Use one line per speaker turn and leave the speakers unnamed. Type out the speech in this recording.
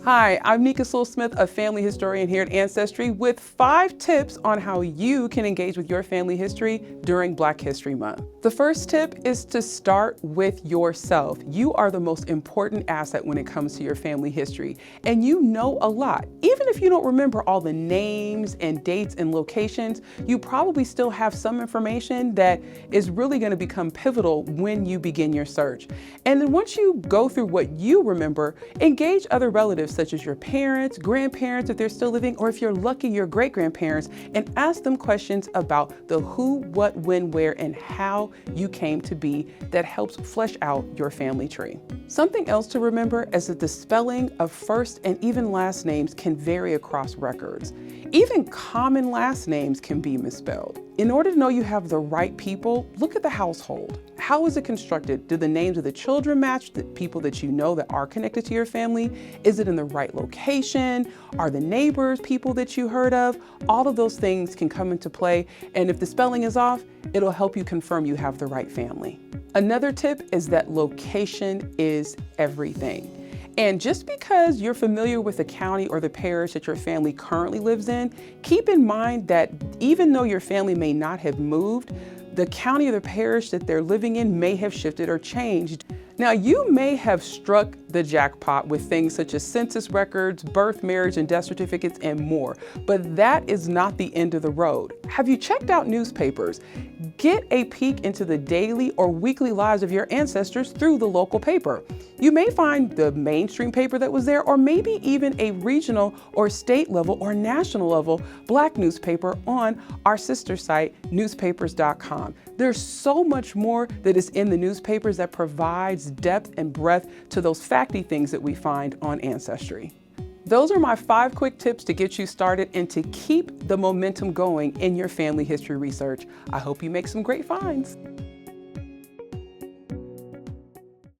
Hi, I'm Nicka Sewell-Smith, a family historian here at Ancestry, with 5 tips on how you can engage with your family history during Black History Month. The first tip is to start with yourself. You are the most important asset when it comes to your family history, and you know a lot. Even if you don't remember all the names and dates and locations, you probably still have some information that is really going to become pivotal when you begin your search. And then once you go through what you remember, engage other relatives such as your parents, grandparents if they're still living, or if you're lucky, your great-grandparents, and ask them questions about the who, what, when, where, and how you came to be. That helps flesh out your family tree. Something else to remember is that the spelling of first and even last names can vary across records. Even common last names can be misspelled. In order to know you have the right people, look at the household. How is it constructed? Do the names of the children match the people that you know that are connected to your family? Is it in the right location? Are the neighbors people that you heard of? All of those things can come into play, and if the spelling is off, it'll help you confirm you have the right family. Another tip is that location is everything. And just because you're familiar with the county or the parish that your family currently lives in, keep in mind that even though your family may not have moved, the county or the parish that they're living in may have shifted or changed. Now, you may have struck the jackpot with things such as census records, birth, marriage, and death certificates, and more, but that is not the end of the road. Have you checked out newspapers? Get a peek into the daily or weekly lives of your ancestors through the local paper. You may find the mainstream paper that was there, or maybe even a regional or state level or national level Black newspaper on our sister site, newspapers.com. There's so much more that is in the newspapers that provides depth and breadth to those facty things that we find on Ancestry. Those are my 5 quick tips to get you started and to keep the momentum going in your family history research. I hope you make some great finds.